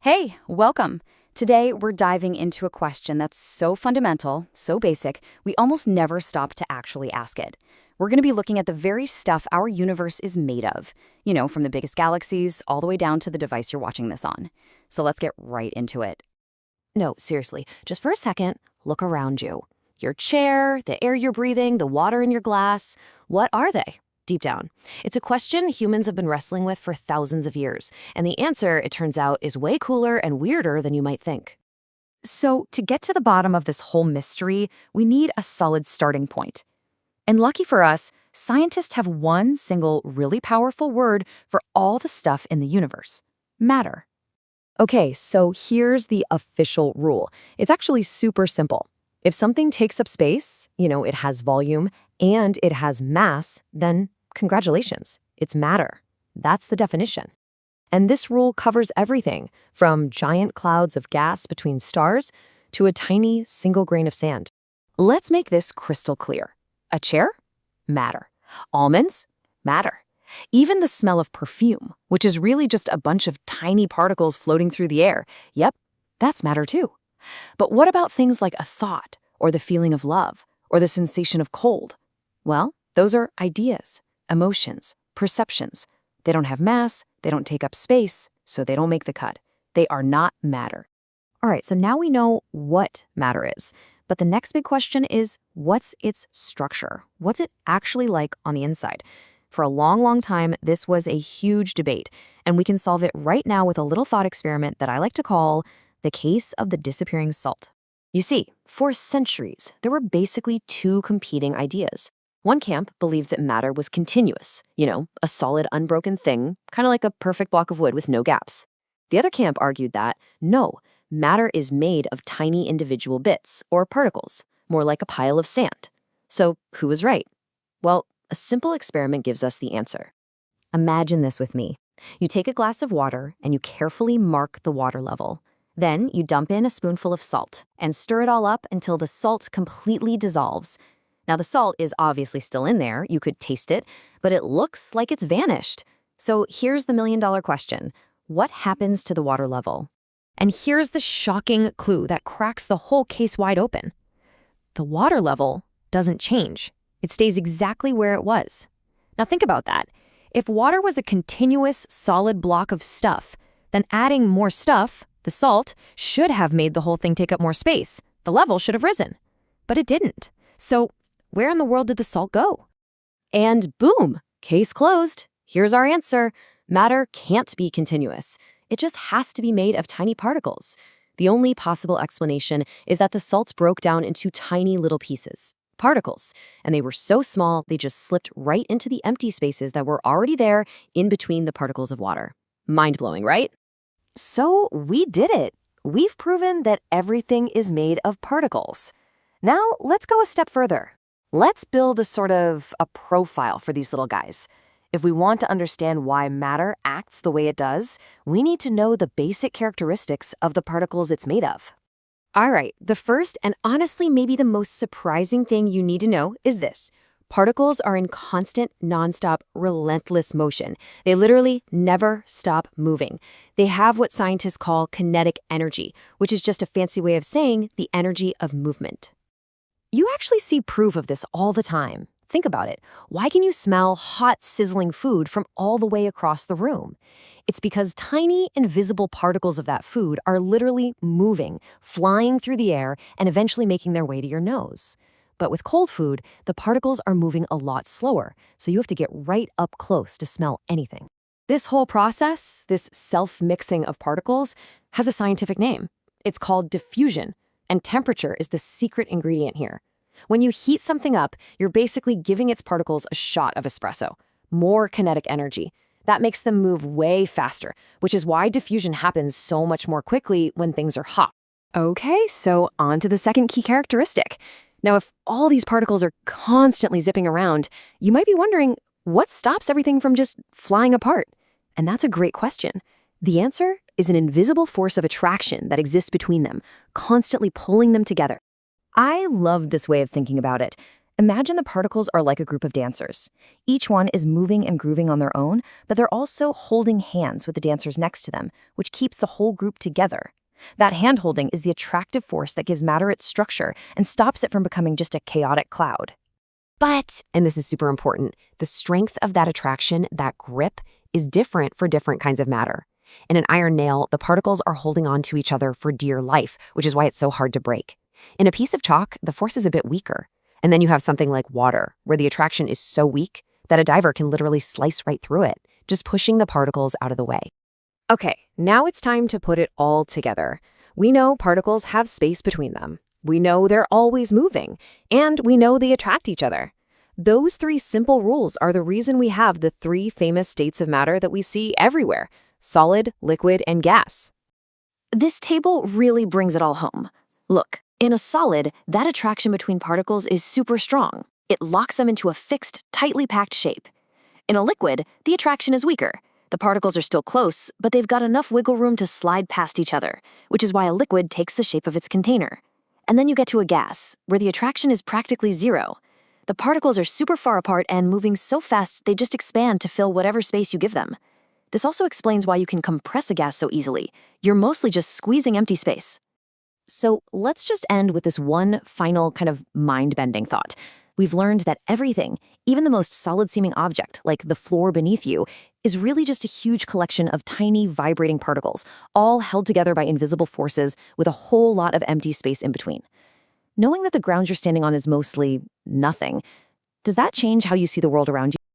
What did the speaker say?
Hey, welcome. Today, we're diving into a question that's so fundamental, so basic, we almost never stop to actually ask it. We're going to be looking at the very stuff our universe is made of, from the biggest galaxies all the way down to the device you're watching this on. So let's get right into it. No, seriously, just for a second, look around you. Your chair, the air you're breathing, the water in your glass. What are they? Deep down. It's a question humans have been wrestling with for thousands of years, and the answer, it turns out, is way cooler and weirder than you might think. So, to get to the bottom of this whole mystery, we need a solid starting point. And lucky for us, scientists have one single really powerful word for all the stuff in the universe: matter. Okay, so here's the official rule. It's actually super simple. If something takes up space, it has volume, and it has mass, then congratulations, it's matter. That's the definition. And this rule covers everything from giant clouds of gas between stars to a tiny single grain of sand. Let's make this crystal clear. A chair? Matter. Almonds? Matter. Even the smell of perfume, which is really just a bunch of tiny particles floating through the air. Yep, that's matter too. But what about things like a thought, or the feeling of love, or the sensation of cold? Well, those are ideas, emotions, perceptions. They don't have mass, they don't take up space, so they don't make the cut. They are not matter. All right, so now we know what matter is. But the next big question is, what's its structure? What's it actually like on the inside? For a long, long time, this was a huge debate, and we can solve it right now with a little thought experiment that I like to call the case of the disappearing salt. You see, for centuries, there were basically two competing ideas. One camp believed that matter was continuous, a solid, unbroken thing, kind of like a perfect block of wood with no gaps. The other camp argued that, no, matter is made of tiny individual bits, or particles, more like a pile of sand. So who was right? Well, a simple experiment gives us the answer. Imagine this with me. You take a glass of water and you carefully mark the water level. Then you dump in a spoonful of salt and stir it all up until the salt completely dissolves. Now the salt is obviously still in there, you could taste it, but it looks like it's vanished. So here's the million-dollar question. What happens to the water level? And here's the shocking clue that cracks the whole case wide open. The water level doesn't change. It stays exactly where it was. Now think about that. If water was a continuous, solid block of stuff, then adding more stuff, the salt, should have made the whole thing take up more space. The level should have risen. But it didn't. So where in the world did the salt go? And boom, case closed. Here's our answer. Matter can't be continuous. It just has to be made of tiny particles. The only possible explanation is that the salts broke down into tiny little pieces, particles, and they were so small they just slipped right into the empty spaces that were already there in between the particles of water. Mind-blowing, right? So we did it. We've proven that everything is made of particles. Now let's go a step further. Let's build a profile for these little guys. If we want to understand why matter acts the way it does, we need to know the basic characteristics of the particles it's made of. All right, the first and honestly maybe the most surprising thing you need to know is this. Particles are in constant, nonstop, relentless motion. They literally never stop moving. They have what scientists call kinetic energy, which is just a fancy way of saying the energy of movement. You actually see proof of this all the time. Think about it. Why can you smell hot, sizzling food from all the way across the room? It's because tiny, invisible particles of that food are literally moving, flying through the air, and eventually making their way to your nose. But with cold food, the particles are moving a lot slower, so you have to get right up close to smell anything. This whole process, this self-mixing of particles, has a scientific name. It's called diffusion, and temperature is the secret ingredient here. When you heat something up, you're basically giving its particles a shot of espresso, more kinetic energy. That makes them move way faster, which is why diffusion happens so much more quickly when things are hot. Okay, so on to the second key characteristic. Now, if all these particles are constantly zipping around, you might be wondering, what stops everything from just flying apart? And that's a great question. The answer is an invisible force of attraction that exists between them, constantly pulling them together. I love this way of thinking about it. Imagine the particles are like a group of dancers. Each one is moving and grooving on their own, but they're also holding hands with the dancers next to them, which keeps the whole group together. That hand-holding is the attractive force that gives matter its structure and stops it from becoming just a chaotic cloud. But, and this is super important, the strength of that attraction, that grip, is different for different kinds of matter. In an iron nail, the particles are holding on to each other for dear life, which is why it's so hard to break. In a piece of chalk, the force is a bit weaker. And then you have something like water, where the attraction is so weak that a diver can literally slice right through it, just pushing the particles out of the way. Okay, now it's time to put it all together. We know particles have space between them. We know they're always moving, and we know they attract each other. Those three simple rules are the reason we have the three famous states of matter that we see everywhere: solid, liquid, and gas. This table really brings it all home. Look, in a solid, that attraction between particles is super strong. It locks them into a fixed, tightly packed shape. In a liquid, the attraction is weaker. The particles are still close, but they've got enough wiggle room to slide past each other, which is why a liquid takes the shape of its container. And then you get to a gas, where the attraction is practically zero. The particles are super far apart and moving so fast they just expand to fill whatever space you give them. This also explains why you can compress a gas so easily. You're mostly just squeezing empty space. So let's just end with this one final kind of mind-bending thought. We've learned that everything, even the most solid-seeming object, like the floor beneath you, is really just a huge collection of tiny vibrating particles, all held together by invisible forces with a whole lot of empty space in between. Knowing that the ground you're standing on is mostly nothing, does that change how you see the world around you?